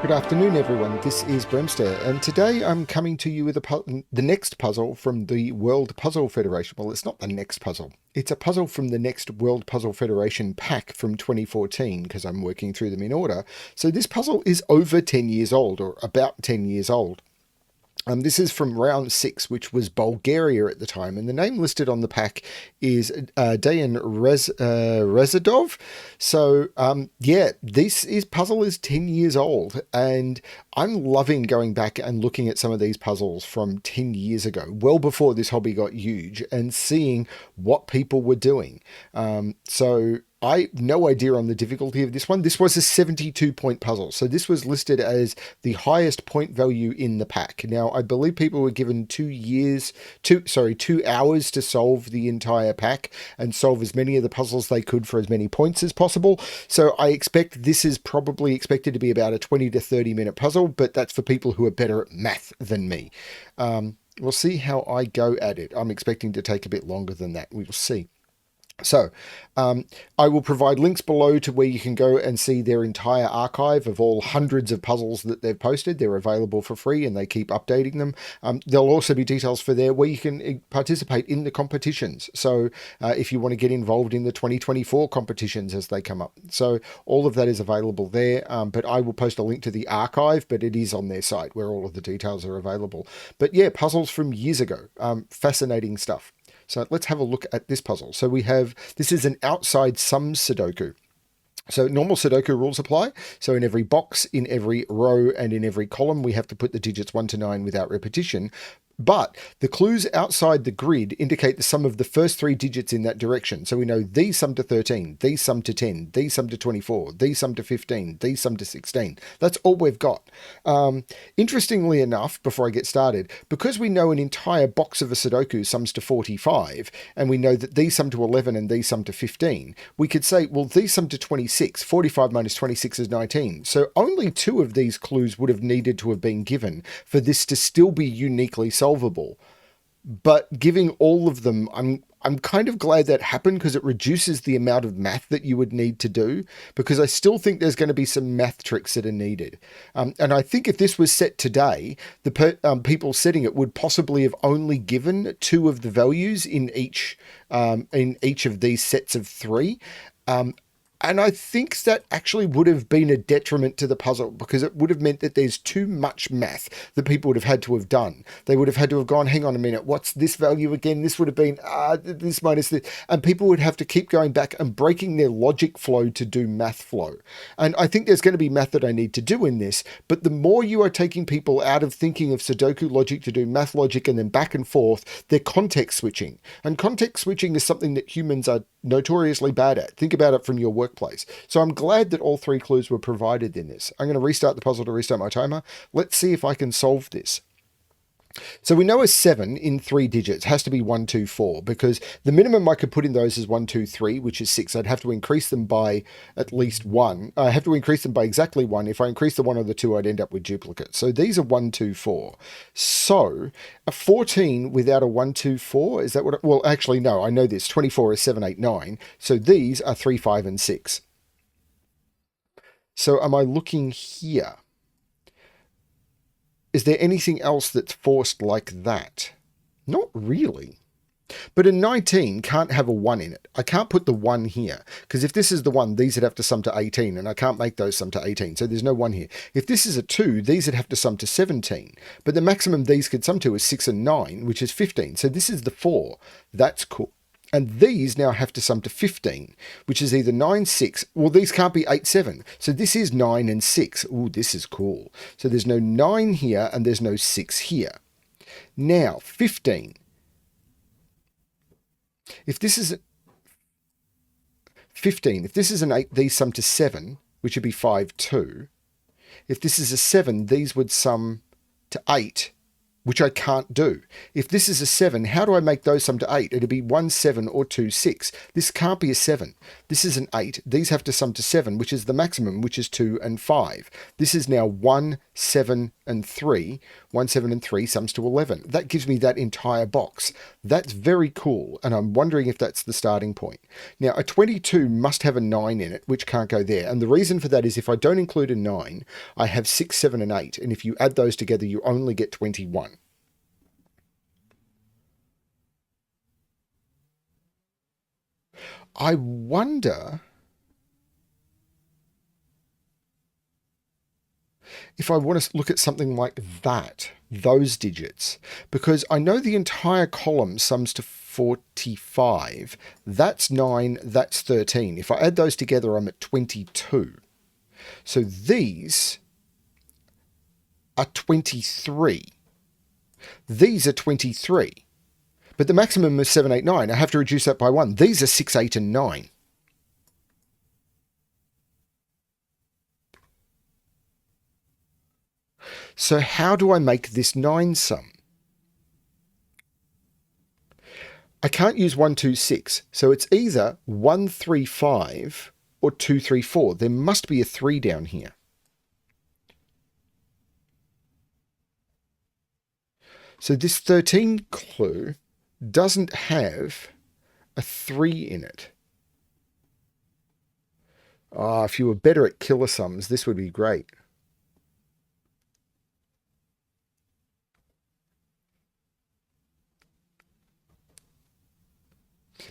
Good afternoon, everyone. This is BremSter, and today I'm coming to you with the next puzzle from the World Puzzle Federation. Well, it's not the next puzzle. It's a puzzle from the next World Puzzle Federation pack from 2014, because I'm working through them in order. So this puzzle is over 10 years old, or about 10 years old. This is from round 6, which was Bulgaria at the time, and the name listed on the pack is Dejan Rezadov. So, yeah, puzzle is 10 years old, and I'm loving going back and looking at some of these puzzles from 10 years ago, well before this hobby got huge, and seeing what people were doing. So I have no idea on the difficulty of this one. This was a 72-point puzzle. So this was listed as the highest point value in the pack. Now, I believe people were given 2 hours to solve the entire pack and solve as many of the puzzles they could for as many points as possible. So I expect this is probably expected to be about a 20 to 30 minute puzzle, but that's for people who are better at math than me. We'll see how I go at it. I'm expecting to take a bit longer than that. We will see. So, I will provide links below to where you can go and see their entire archive of all hundreds of puzzles that they've posted. They're available for free and they keep updating them. There'll also be details for there where you can participate in the competitions. So, if you want to get involved in the 2024 competitions as they come up. So, all of that is available there. But I will post a link to the archive, but it is on their site where all of the details are available. But yeah, puzzles from years ago. Fascinating stuff. So let's have a look at this puzzle. So this is an outside sum Sudoku. So normal Sudoku rules apply. So in every box, in every row, and in every column, we have to put the digits 1 to 9 without repetition. But the clues outside the grid indicate the sum of the first 3 digits in that direction. So we know these sum to 13, these sum to 10, these sum to 24, these sum to 15, these sum to 16. That's all we've got. Interestingly enough, before I get started, because we know an entire box of a Sudoku sums to 45, and we know that these sum to 11 and these sum to 15, we could say, well, these sum to 26. 45 minus 26 is 19. So only 2 of these clues would have needed to have been given for this to still be uniquely solvable. But giving all of them, I'm kind of glad that happened because it reduces the amount of math that you would need to do, because I still think there's going to be some math tricks that are needed. And I think if this was set today, the people setting it would possibly have only given 2 of the values in each of these sets of 3. And I think that actually would have been a detriment to the puzzle, because it would have meant that there's too much math that people would have had to have done. They would have had to have gone, hang on a minute, what's this value again? This would have been this minus this. And people would have to keep going back and breaking their logic flow to do math flow. And I think there's going to be math that I need to do in this, but the more you are taking people out of thinking of Sudoku logic to do math logic and then back and forth, they're context switching. And context switching is something that humans are notoriously bad at. Think about it from your workplace. So I'm glad that all 3 clues were provided in this. I'm going to restart the puzzle to restart my timer. Let's see if I can solve this. So we know a 7 in 3 digits has to be 1, 2, 4, because the minimum I could put in those is 1, 2, 3, which is 6. I'd have to increase them by at least 1. I have to increase them by exactly 1. If I increase the 1 or the 2, I'd end up with duplicates. So these are 1, 2, 4. So a 14 without a 1, 2, 4, is that what? Well, actually, no, I know this. 24 is 7, 8, 9. So these are 3, 5, and 6. So am I looking here? Is there anything else that's forced like that? Not really. But a 19 can't have a 1 in it. I can't put the 1 here, because if this is the 1, these would have to sum to 18, and I can't make those sum to 18, so there's no 1 here. If this is a 2, these would have to sum to 17, but the maximum these could sum to is 6 and 9, which is 15, so this is the 4. That's cool. And these now have to sum to 15, which is either 9, 6. Well, these can't be 8, 7. So this is 9 and 6. Ooh, this is cool. So there's no 9 here and there's no 6 here. Now, 15. If this is 15, if this is an 8, these sum to 7, which would be 5, 2. If this is a 7, these would sum to 8, which I can't do. If this is a 7, how do I make those sum to 8? It'd be 1, 7 or 2, 6. This can't be a 7. This is an 8. These have to sum to 7, which is the maximum, which is 2 and 5. This is now 1, 7, and 3. 1, 7, and 3 sums to 11. That gives me that entire box. That's very cool, and I'm wondering if that's the starting point. Now, a 22 must have a 9 in it, which can't go there. And the reason for that is if I don't include a 9, I have 6, 7, and 8. And if you add those together, you only get 21. I wonder if I want to look at something like that, those digits, because I know the entire column sums to 45. That's 9, that's 13. If I add those together, I'm at 22. So these are 23. These are 23. But the maximum is 7, 8, 9. I have to reduce that by 1. These are 6, 8, and 9. So how do I make this 9 sum? I can't use 1, 2, 6. So it's either 1, 3, 5 or 2, 3, 4. There must be a 3 down here. So this 13 clue doesn't have a 3 in it. Ah, if you were better at killer sums, this would be great.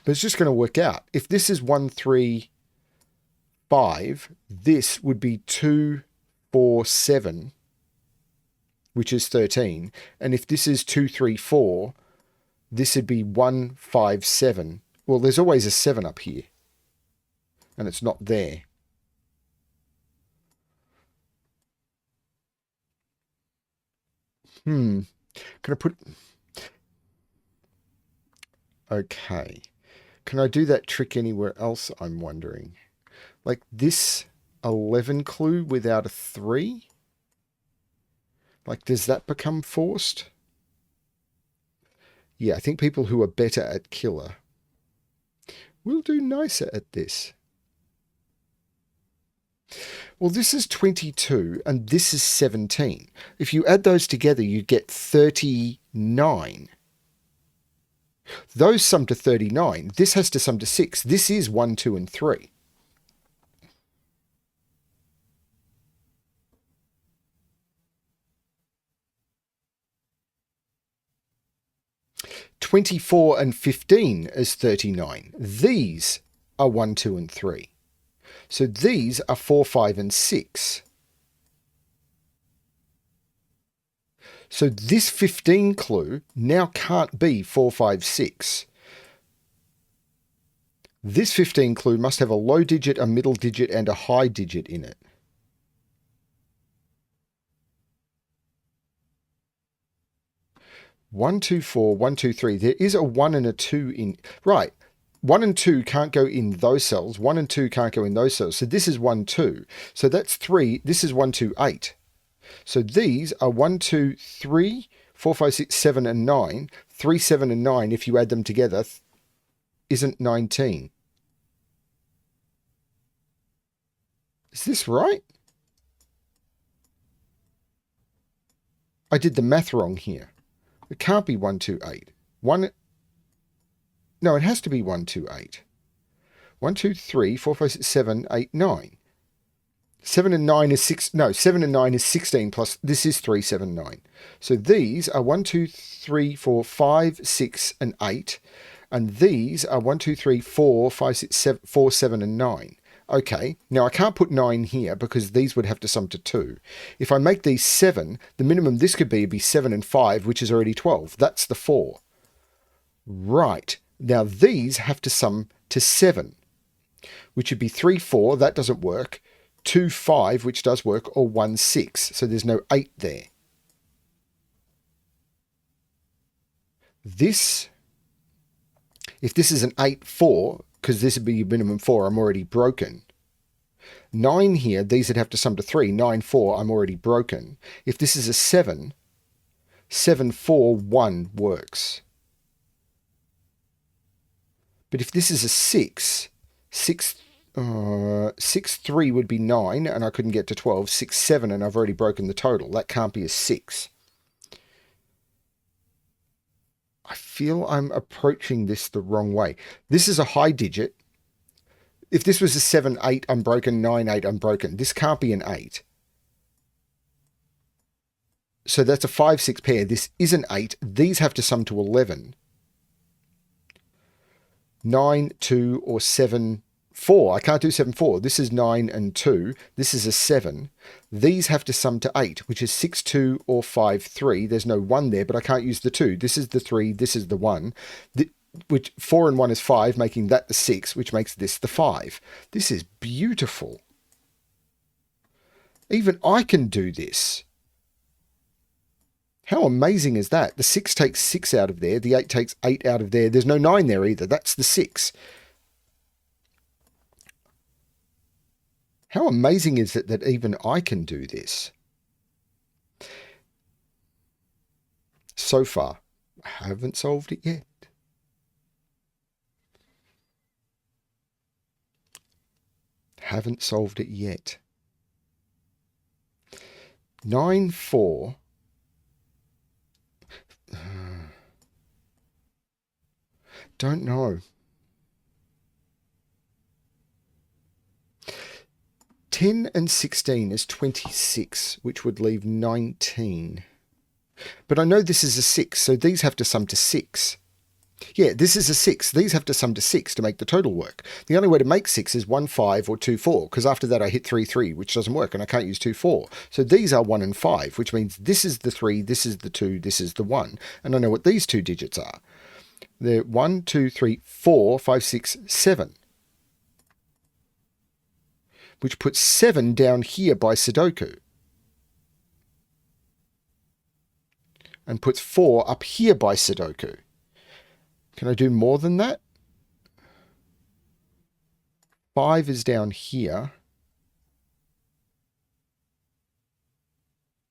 But it's just going to work out. If this is 1, 3, 5, this would be 2, 4, 7, which is 13. And if this is 2, 3, 4, this would be 1, 5, 7. Well, there's always a 7 up here. And it's not there. Can I put... Okay. Can I do that trick anywhere else, I'm wondering? Like this 11 clue without a 3? Like, does that become forced? Yeah, I think people who are better at killer will do nicer at this. Well, this is 22 and this is 17. If you add those together, you get 39. Those sum to 39. This has to sum to 6. This is 1, 2, and 3. (24) and 15 is 39. These are 1, 2, and 3. So these are 4, 5, and 6. So this 15 clue now can't be 4, 5, 6. This 15 clue must have a low digit, a middle digit, and a high digit in it. One, 2, 4, 1, 2, 3. There is a 1 and a 2 in... Right. 1 and 2 can't go in those cells. 1 and 2 can't go in those cells. So this is 1, 2. So that's 3. This is 1, 2, 8. So these are 1, 2, 3, 4, 5, 6, 7, and 9. 3, 7, and 9, if you add them together, isn't 19. Is this right? I did the math wrong here. It can't be 1, 2, 8. No, it has to be 1, 2, 8. 1, 2, 3, 4, 5, 6, 7, 8, 9. 7 and 9 is 6. No, 7 and 9 is 16 plus this is 3, 7, 9. So these are 1, 2, 3, 4, 5, 6, and 8. And these are 1, 2, 3, 4, 5, 6, 7, 4, 7, and 9. Okay, now I can't put 9 here because these would have to sum to 2. If I make these 7, the minimum this could be 7 and 5, which is already 12. That's the 4. Right, now these have to sum to 7, which would be 3, 4, that doesn't work. 2, 5, which does work, or 1, 6. So there's no 8 there. This, if this is an 8, 4, because this would be your minimum 4, I'm already broken. 9 here, these would have to sum to 3. 9, 4, I'm already broken. If this is a 7, 7, 4, 1 works. But if this is a 6, 6, 6, 3 would be 9, and I couldn't get to 12. 6, 7, and I've already broken the total. That can't be a 6. I feel I'm approaching this the wrong way. This is a high digit. If this was a 7, 8, I'm broken. 9, 8, I'm broken. This can't be an 8. So that's a 5, 6 pair. This is an 8. These have to sum to 11. 9, 2, or 7, 4. I can't do 7, 4. This is 9 and 2. This is a 7. These have to sum to 8, which is 6, 2, or 5, 3. There's no 1 there, but I can't use the 2. This is the 3. This is the 1. Which 4 and 1 is 5, making that the 6, which makes this the 5. This is beautiful. Even I can do this. How amazing is that? The 6 takes 6 out of there. The 8 takes 8 out of there. There's no 9 there either. That's the 6. How amazing is it that even I can do this? So far, I haven't solved it yet. Haven't solved it yet. 9, 4... don't know. 10 and 16 is 26, which would leave 19. But I know this is a 6, so these have to sum to 6. Yeah, this is a 6. These have to sum to 6 to make the total work. The only way to make 6 is 1, 5 or 2, 4, because after that I hit 3, 3, which doesn't work, and I can't use 2, 4. So these are 1 and 5, which means this is the 3, this is the 2, this is the 1. And I know what these two digits are. They're 1, 2, 3, 4, 5, 6, 7. Which puts 7 down here by Sudoku. And puts 4 up here by Sudoku. Can I do more than that? 5 is down here.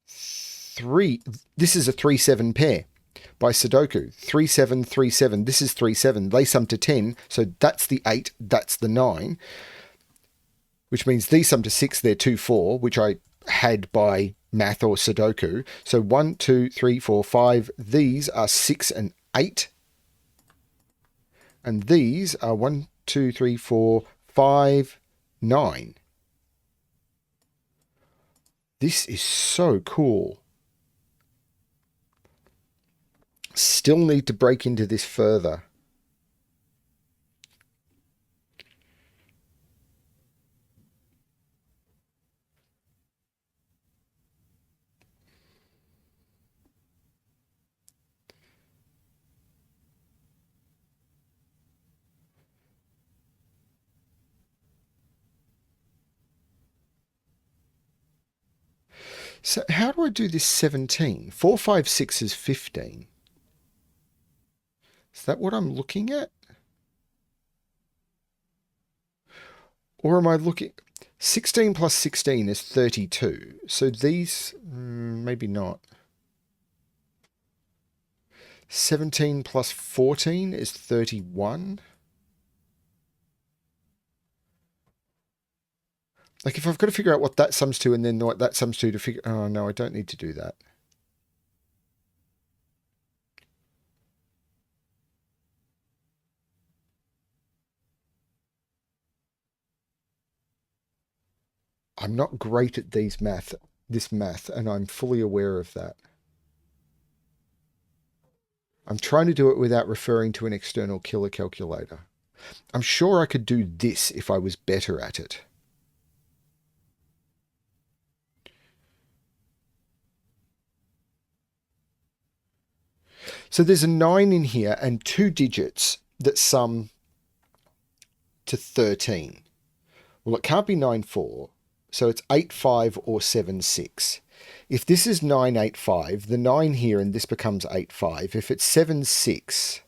3, this is a 3-7 pair by Sudoku. 3, 7, 3, 7. This is 3, 7. They sum to 10, so that's the 8, that's the 9. Which means these sum to 6, they're 2, 4, which I had by math or Sudoku. So 1, 2, 3, 4, 5. These are 6 and 8. And these are 1, 2, 3, 4, 5, 9. This is so cool. Still need to break into this further. So how do I do this 17? 4, 5, 6 is 15. Is that what I'm looking at? Or am I looking... 16 plus 16 is 32. So these... maybe not. 17 plus 14 is 31. Like, if I've got to figure out what that sums to and then what that sums to figure... oh, no, I don't need to do that. I'm not great at this math, and I'm fully aware of that. I'm trying to do it without referring to an external killer calculator. I'm sure I could do this if I was better at it. So there's a 9 in here and 2 digits that sum to 13. Well, it can't be 9, 4. So it's 8, 5 or 7, 6. If this is 9, 8, 5, the 9 here and this becomes 8, 5. If it's 7, 6,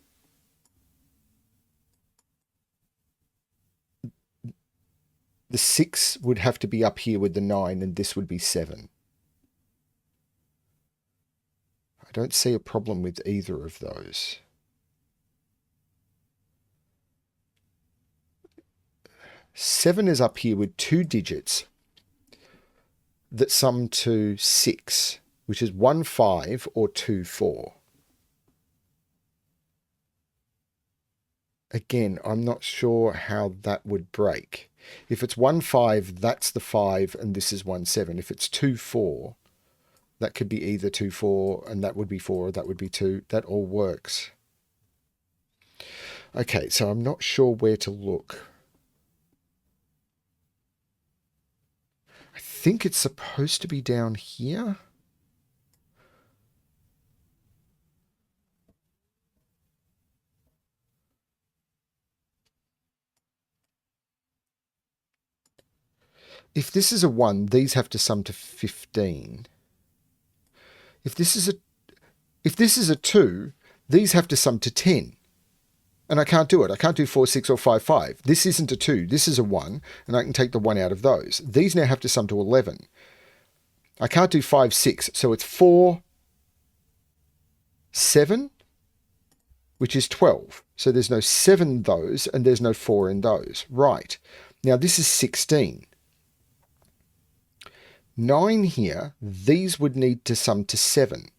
the 6 would have to be up here with the 9 and this would be 7. I don't see a problem with either of those. 7 is up here with 2 digits that sum to 6, which is 1 5 or 2 4. Again, I'm not sure how that would break. If it's 1 5, that's the 5 and this is 1 7. If it's 2 4, that could be either 2 4 and that would be 4 or that would be 2. That all works. Okay, so I'm not sure where to look. I think it's supposed to be down here. If this is a 1, these have to sum to 15. If this is a 2, these have to sum to 10. And I can't do it. I can't do 4, 6, or 5, 5. This isn't a 2. This is a 1, and I can take the 1 out of those. These now have to sum to 11. I can't do 5, 6, so it's 4, 7, which is 12. So there's no 7 those, and there's no 4 in those. Right. Now this is 16. 9 here, these would need to sum to 7.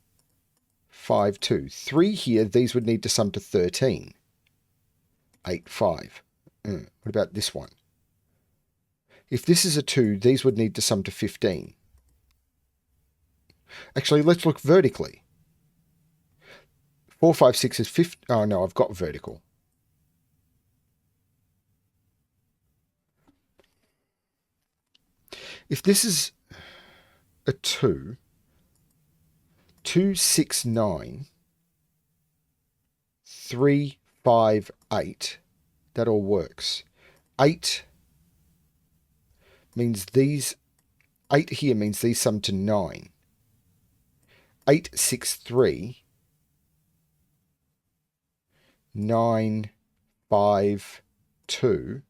5, 2. 3 here, these would need to sum to 13. 8, 5. What about this one? If this is a 2, these would need to sum to 15. Actually, let's look vertically. 4, 5, 6 is 50. Oh, no, I've got vertical. If this is a 2, 2, 6, 9, 3, 5, 8, that all works. 8 means these, 8 here means these sum to 9. 8, 6, 3, 9, 5, 2,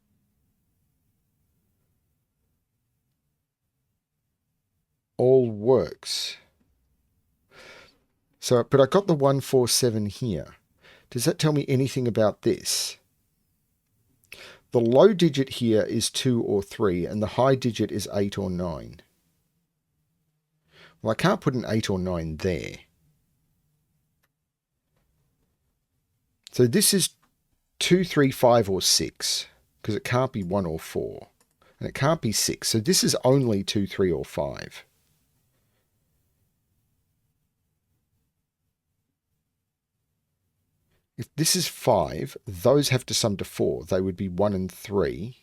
all works. So, but I got the 1, 4, 7 here. Does that tell me anything about this? The low digit here is 2 or 3, and the high digit is 8 or 9. Well, I can't put an 8 or 9 there. So this is 2, 3, 5, or 6, because it can't be 1 or 4. And it can't be 6. So this is only 2, 3, or 5. If this is 5, those have to sum to 4. They would be 1 and 3.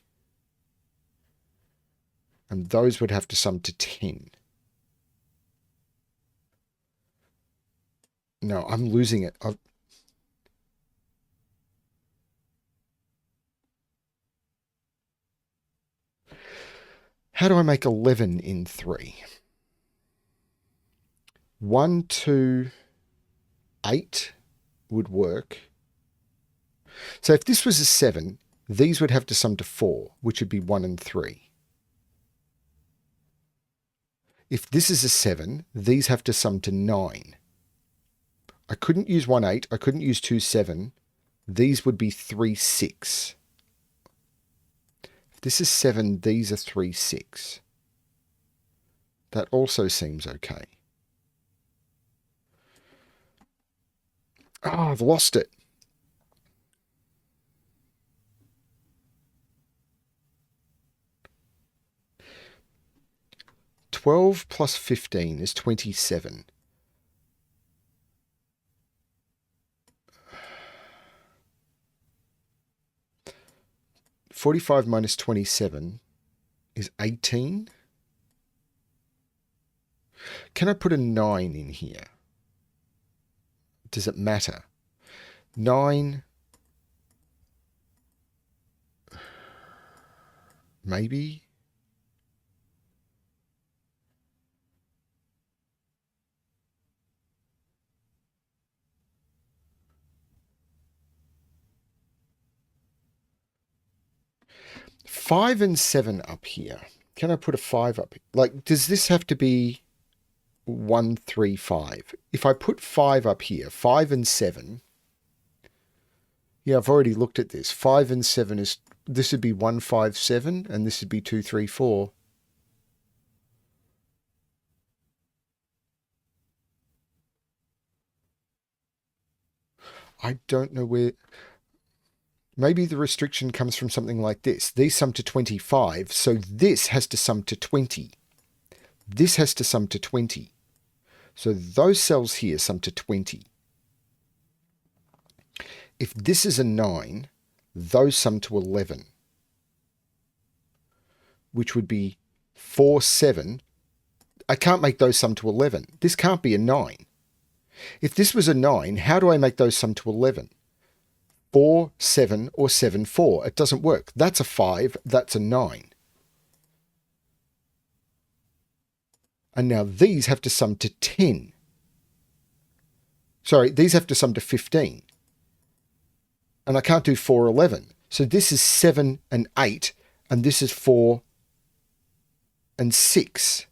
And those would have to sum to 10. No, I'm losing it. How do I make 11 in 3? 1, 2, 8 would work. So if this was a 7, these would have to sum to 4, which would be 1 and 3. If this is a 7, these have to sum to 9. I couldn't use 1, 8. I couldn't use 2, 7. These would be 3, 6. If this is 7, these are 3, 6. That also seems okay. Oh, I've lost it. $12 plus 15 is 27. $45 minus 27 is 18. Can I put a 9 in here? Does it matter? 9, maybe. Five and 7 up here. Can I put a 5 up? Like, does this have to be 1, 3, 5? If I put 5 up here, 5 and 7. Yeah, I've already looked at this. 5 and 7 is this would be 157 and this would be 234. I don't know where. Maybe the restriction comes from something like this. These sum to 25, so this has to sum to 20. This has to sum to 20. So those cells here sum to 20. If this is a 9, those sum to 11, which would be 4, 7. I can't make those sum to 11. This can't be a 9. If this was a 9, how do I make those sum to 11? 4, 7, or 7, 4. It doesn't work. That's a 5. That's a 9. And now these have to sum to 10. Sorry, these have to sum to 15. And I can't do 4, 11. So this is 7 and 8, and this is 4 and 6.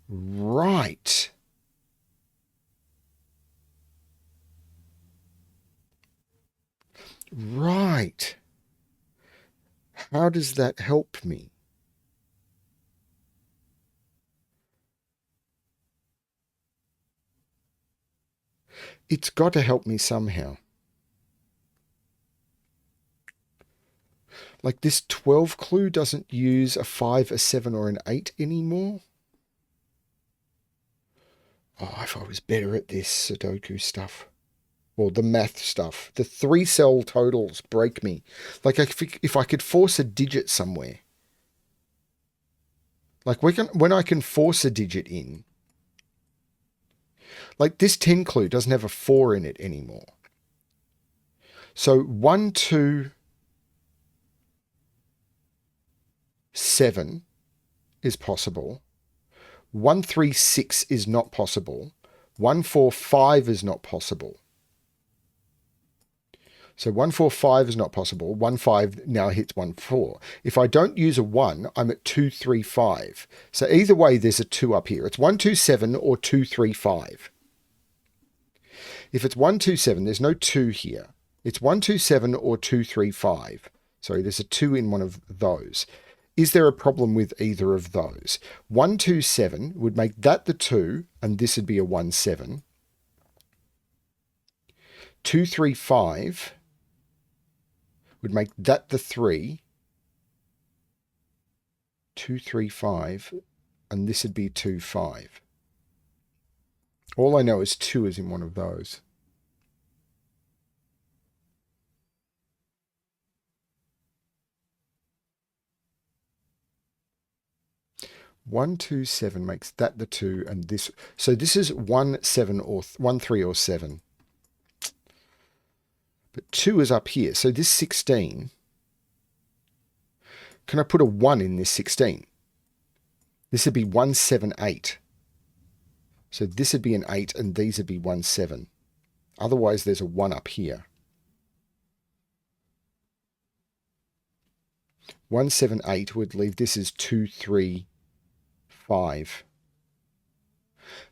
Right. Right. How does that help me? It's got to help me somehow. Like this 12 clue doesn't use a 5, a 7, or an 8 anymore. Oh, if I was better at this Sudoku stuff. Or the math stuff. The 3-cell totals break me. Like if I could force a digit somewhere. Like when I can force a digit in. Like this 10 clue doesn't have a 4 in it anymore. So 1, 2, 7 is possible. 1, 3, 6 is not possible. 1, 4, 5 is not possible. So 1, 4, 5 is not possible. 1, 5 now hits 1, 4. If I don't use a 1, I'm at 2, 3, 5. So either way, there's a 2 up here. It's 1, 2, 7 or 2, 3, 5. If it's 1, 2, 7, there's no 2 here. It's 1, 2, 7 or 2, 3, 5. Sorry, there's a 2 in one of those. Is there a problem with either of those? 1, 2, 7 would make that the 2, and this would be a 1, 7. 2, 3, 5 would make that the 3. 2, 3, 5, and this would be 2, 5. All I know is 2 is in one of those. One, 2, 7 makes that the 2, and this. So this is 1, 7, or 1, 3, or 7. But 2 is up here. So this 16. Can I put a 1 in this 16? This would be 1, 7, 8. So this would be an 8, and these would be 1, 7. Otherwise, there's a 1 up here. 1, 7, 8 would leave this as 2, 3, 5.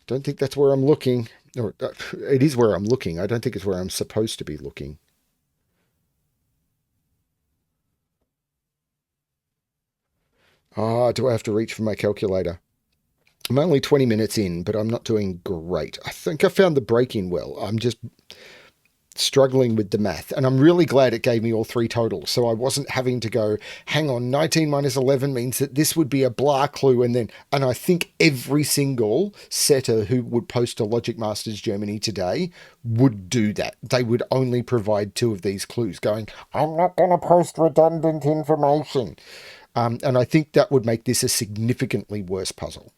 Don't think that's where I'm looking. Or it is where I'm looking. I don't think it's where I'm supposed to be looking. Do I have to reach for my calculator? I'm only 20 minutes in, but I'm not doing great. I think I found the break in well. I'm just struggling with the math, and I'm really glad it gave me all 3 totals, so I wasn't having to go, hang on, 19 minus 11 means that this would be a blah clue, and I think every single setter who would post to Logic Masters Germany today would do that. They would only provide 2 of these clues, going, I'm not going to post redundant information. And I think that would make this a significantly worse puzzle.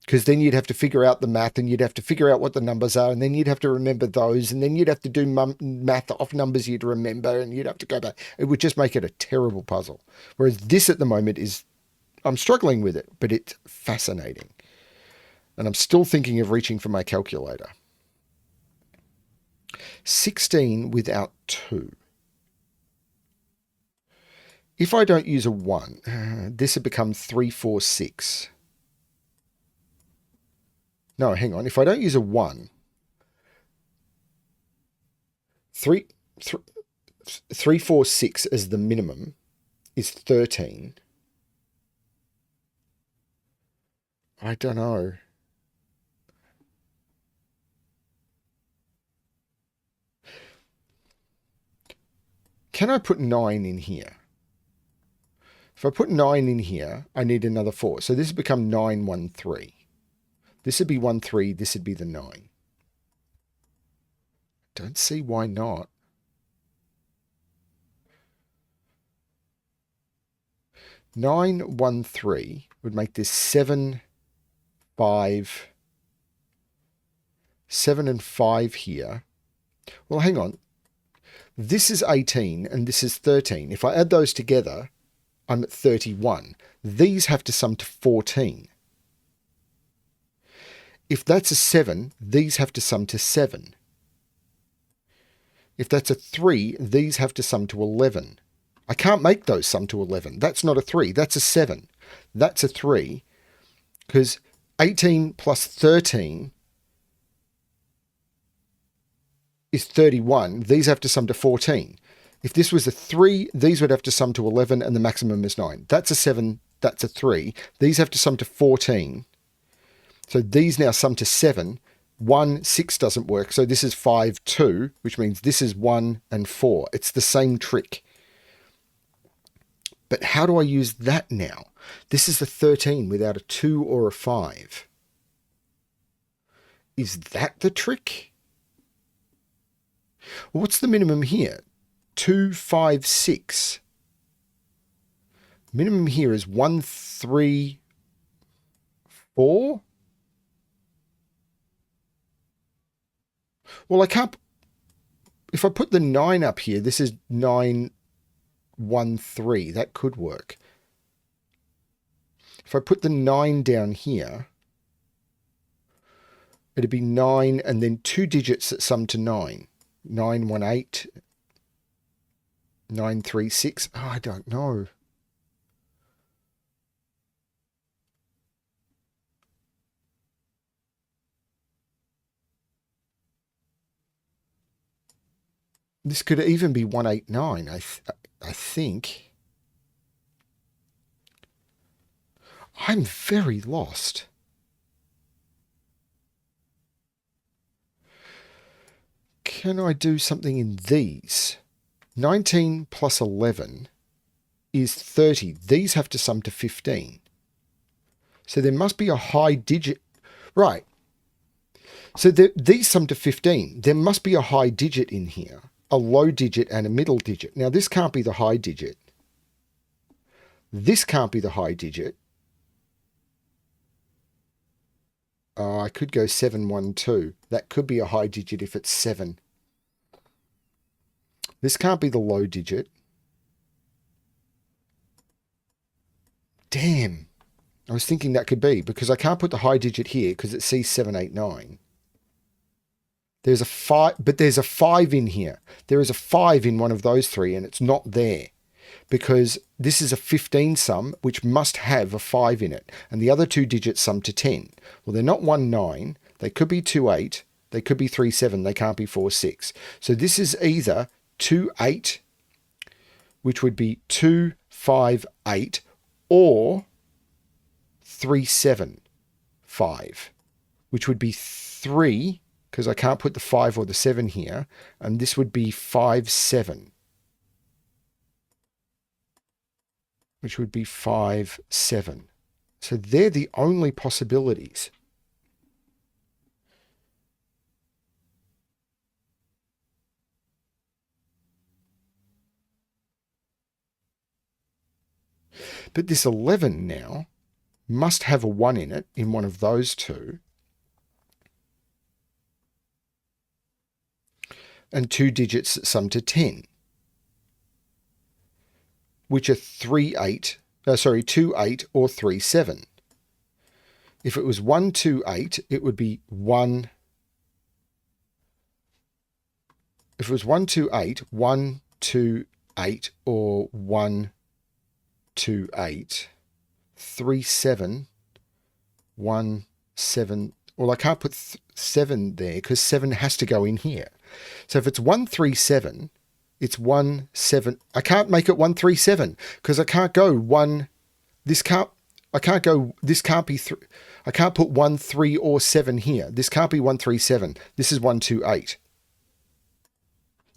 Because then you'd have to figure out the math, and you'd have to figure out what the numbers are, and then you'd have to remember those, and then you'd have to do math off numbers you'd remember, and you'd have to go back. It would just make it a terrible puzzle. Whereas this at the moment I'm struggling with it, but it's fascinating. And I'm still thinking of reaching for my calculator. 16 without 2. If I don't use a 1, this would become 3, 4, 6. No, hang on. If I don't use a 1, 3, 3, 4, 6 as the minimum is 13. I don't know. Can I put 9 in here? If I put 9 in here, I need another 4. So this would become 9, 1, 3. This would be 1, 3. This would be the 9. Don't see why not. 9, 1, 3 would make this 7, 5, 7 and 5 here. Well, hang on. This is 18 and this is 13. If I add those together, I'm at 31. These have to sum to 14. If that's a 7, these have to sum to 7. If that's a 3, these have to sum to 11. I can't make those sum to 11. That's not a 3. That's a 7. That's a 3. Because 18 plus 13 is 31. These have to sum to 14. If this was a 3, these would have to sum to 11, and the maximum is 9. That's a 7. That's a 3. These have to sum to 14. So these now sum to 7. 1, 6 doesn't work. So this is 5, 2, which means this is 1 and 4. It's the same trick. But how do I use that now? This is the 13 without a 2 or a 5. Is that the trick? Well, what's the minimum here? 2, 5, 6. Minimum here is 1, 3, 4. Well, I can't. If I put the 9 up here, this is 9, 1, 3. That could work. If I put the 9 down here, it'd be 9 and then 2 digits that sum to 9. 9, 1, 8. 9, 3, 6. Oh, I don't know. This could even be 189, I think. I'm very lost. Can I do something in these? 19 plus 11 is 30. These have to sum to 15. So there must be a high digit. Right. So these sum to 15. There must be a high digit in here, a low digit and a middle digit. Now, this can't be the high digit. This can't be the high digit. Oh, I could go 7, 1, 2. That could be a high digit if it's 7. This can't be the low digit. Damn. I was thinking that could be, because I can't put the high digit here because it sees 7, 8, 9. There's a 5, but there's a 5 in here. There is a 5 in one of those three, and it's not there because this is a 15 sum, which must have a 5 in it, and the other two digits sum to 10. Well, they're not 1, 9. They could be 2, 8. They could be 3, 7. They can't be 4, 6. So this is either 2, 8, which would be 2, 5, 8, or 3, 7, 5, which would be 3, because I can't put the 5 or the 7 here, and this would be 5, 7, which would be 5, 7. So they're the only possibilities. But this 11 now must have a 1 in it in one of those two. And two digits that sum to 10, which are 2, 8, or 3, 7. If it was 1, 2, 8, it would be 1. If it was 1, 2, 8, 1, 2, 8, or 1, 2, 8, 3, 7, 1, 7. Well, I can't put 7 there because 7 has to go in here. So if it's 1, 3, 7, It's 1, 7. I can't make it 1, 3, 7 because I can't go 1. This can't. I can't go. This can't be. I can't put 1, 3, or 7 here. This can't be 1, 3, 7. This is 1, 2, 8.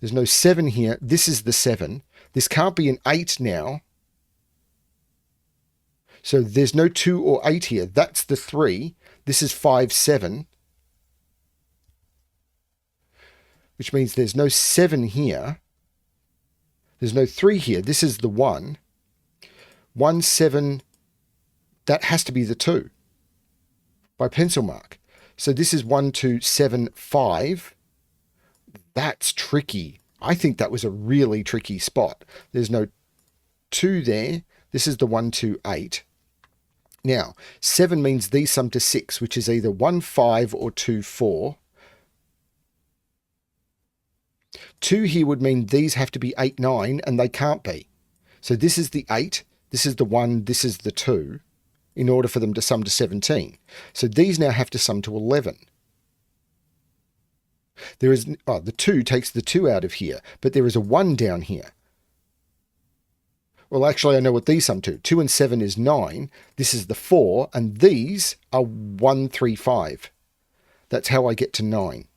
There's no 7 here. This is the 7. This can't be an 8 now. So there's no 2 or 8 here. That's the 3. This is 5, 7. Which means there's no 7 here. There's no 3 here. This is the 1. 1, 7. That has to be the 2 by pencil mark. So this is 1, 2, 7, 5. That's tricky. I think that was a really tricky spot. There's no 2 there. This is the 1, 2, 8. Now, 7 means these sum to 6, which is either 1, 5 or 2, 4. 2 here would mean these have to be 8, 9, and they can't be. So this is the 8, this is the 1, this is the 2, in order for them to sum to 17. So these now have to sum to 11. There is, the 2 takes the 2 out of here, but there is a 1 down here. Well, actually, I know what these sum to. 2 and 7 is 9. This is the 4, and these are 1, 3, 5. That's how I get to 9.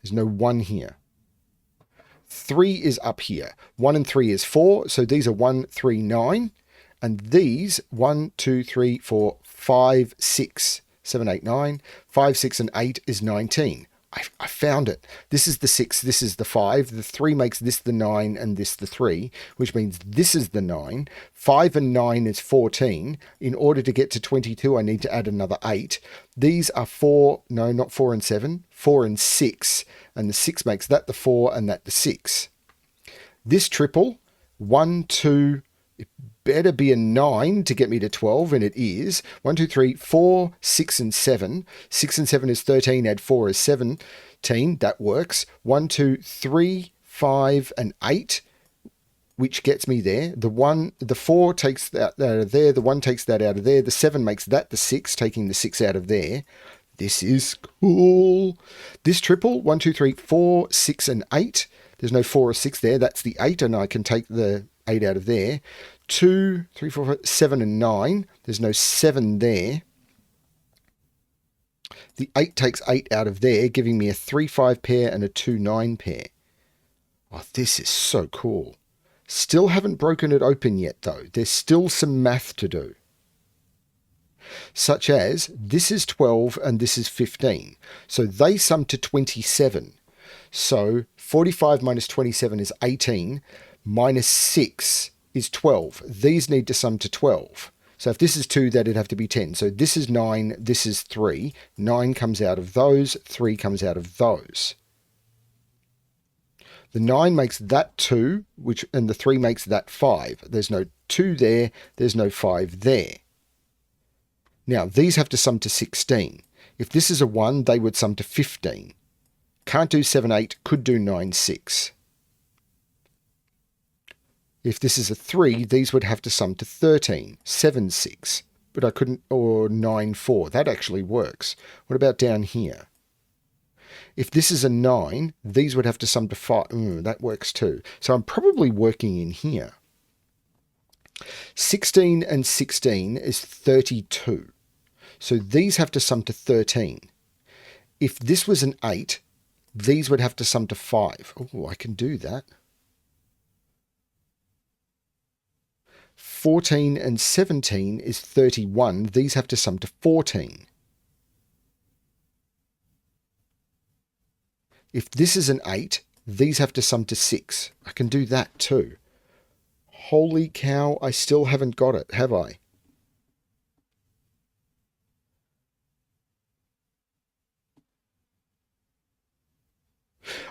There's no 1 here. 3 is up here. 1 and 3 is 4, so these are 1, 3, 9. And these, 1, 2, 3, 4, 5, 6, 7, 8, 9. 5, 6, and 8 is 19. I found it. This is the 6, this is the 5. The 3 makes this the 9 and this the 3, which means this is the 9. 5 and 9 is 14. In order to get to 22, I need to add another 8. These are 4, no, not 4 and 7, 4 and 6. And the 6 makes that the 4 and that the 6. This triple, 1, 2, it better be a 9 to get me to 12, and it is. 1, 2, 3, 4, 6, and 7. 6 and 7 is 13, add 4 is 17. That works. 1, 2, 3, 5, and 8, which gets me there. The 4 takes that out of there. The 1 takes that out of there. The 7 makes that the 6, taking the 6 out of there. This is cool. This triple, 1, 2, 3, 4, 6, and 8. There's no 4 or 6 there. That's the 8, and I can take the 8 out of there. 2, 3, 4, 5, 7, and 9. There's no 7 there. The 8 takes 8 out of there, giving me a 3, 5 pair and a 2, 9 pair. Oh, this is so cool. Still haven't broken it open yet, though. There's still some math to do. Such as, this is 12 and this is 15. So they sum to 27. So 45 minus 27 is 18. Minus 6 is 12. These need to sum to 12. So if this is 2, that'd have to be 10. So this is 9, this is 3. 9 comes out of those, 3 comes out of those. The 9 makes that 2, and the 3 makes that 5. There's no 2 there, there's no 5 there. Now, these have to sum to 16. If this is a 1, they would sum to 15. Can't do 7, 8, could do 9, 6. If this is a 3, these would have to sum to 13, 7, 6. But I couldn't, or 9, 4. That actually works. What about down here? If this is a 9, these would have to sum to 5. That works too. So I'm probably working in here. 16 and 16 is 32. So these have to sum to 13. If this was an 8, these would have to sum to 5. Oh, I can do that. 14 and 17 is 31. These have to sum to 14. If this is an 8, these have to sum to 6. I can do that too. Holy cow, I still haven't got it, have I?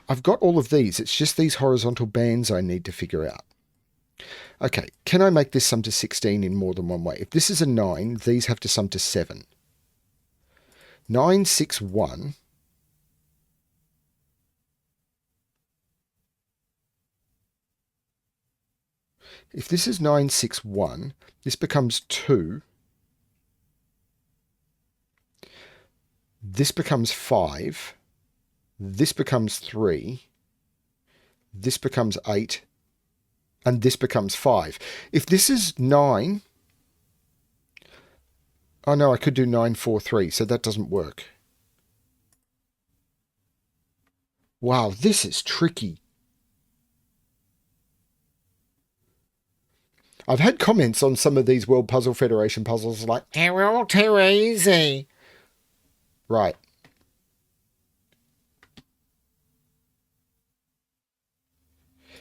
I've got all of these. It's just these horizontal bands I need to figure out. Okay, can I make this sum to 16 in more than one way? If this is a 9, these have to sum to 7. 9, 6, 1. If this is 9, 6, 1, this becomes 2. This becomes 5. This becomes 3. this becomes 8, and this becomes 5. If this is 9, oh no, I could do 9, 4, 3, so that doesn't work. Wow, this is tricky. I've had comments on some of these World Puzzle Federation puzzles like, they're all too easy. Right.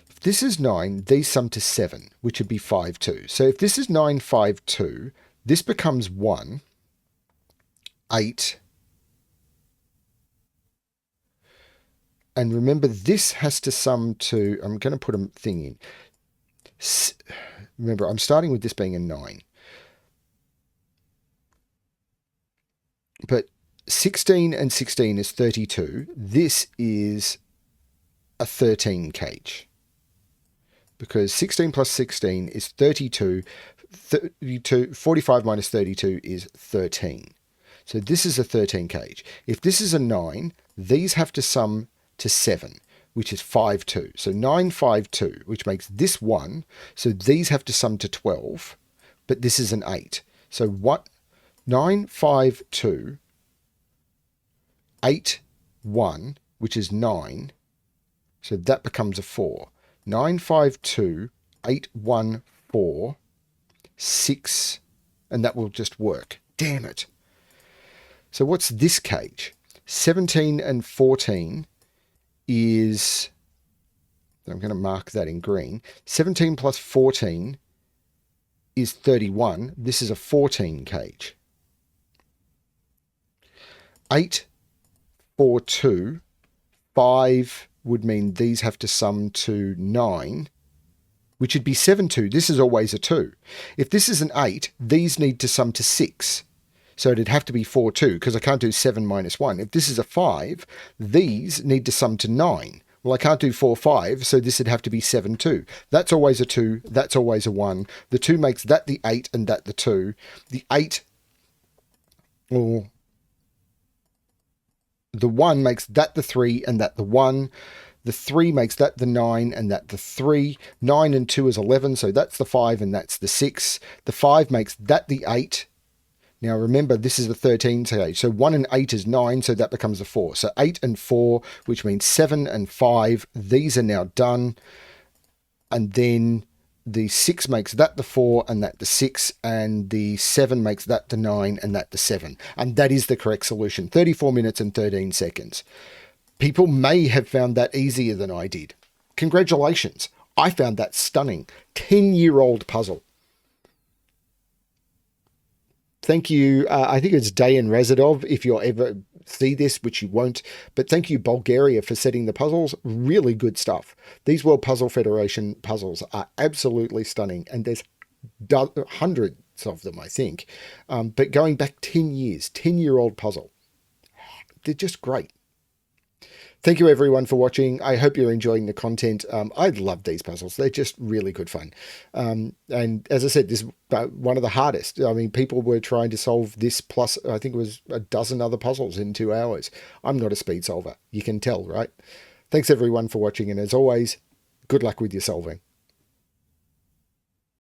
If this is 9, these sum to 7, which would be 5, 2. So if this is 9, 5, 2, this becomes 1, 8. And remember, this has to sum to, I'm going to put a thing in. Remember, I'm starting with this being a 9. But 16 and 16 is 32. This is a 13 cage. Because 16 plus 16 is 32. 45 minus 32 is 13. So this is a 13 cage. If this is a 9, these have to sum to 7, which is 5, 2. So 9, 5, 2, which makes this 1. So these have to sum to 12, but this is an 8. So what? 9, 5, 2, 8, 1, which is 9. So that becomes a 4. 9, 5, 2, 8, 1, 4, 6, and that will just work. Damn it. So what's this cage? 17 and 14 is, I'm going to mark that in green. 17 plus 14 is 31. This is a 14 cage. 8, 4, 2, 5 would mean these have to sum to 9, which would be 7, 2. This is always a 2. If this is an 8, these need to sum to 6. So it'd have to be 4, 2, because I can't do 7 minus 1. If this is a 5, these need to sum to 9. Well, I can't do 4, 5, so this would have to be 7, 2. That's always a 2. That's always a 1. The 2 makes that the 8 and that the 2. The 8, or the 1 makes that the 3 and that the 1. The 3 makes that the 9 and that the 3. 9 and 2 is 11, so that's the 5 and that's the 6. The 5 makes that the 8. Now remember, this is the 13 cage, so 1 and 8 is 9, so that becomes a 4. So 8 and 4, which means 7 and 5, these are now done. And then the 6 makes that the 4 and that the 6, and the 7 makes that the 9 and that the 7. And that is the correct solution, 34 minutes and 13 seconds. People may have found that easier than I did. Congratulations. I found that stunning. 10-year-old puzzle. Thank you. I think it's Dayan Razadov, if you'll ever see this, which you won't. But thank you, Bulgaria, for setting the puzzles. Really good stuff. These World Puzzle Federation puzzles are absolutely stunning. And there's hundreds of them, I think. But going back 10 years, 10-year-old puzzle. They're just great. Thank you everyone for watching. I hope you're enjoying the content. I love these puzzles. They're just really good fun. And as I said, this is one of the hardest. I mean, people were trying to solve this plus, I think it was a dozen other puzzles in 2 hours. I'm not a speed solver. You can tell, right? Thanks everyone for watching. And as always, good luck with your solving.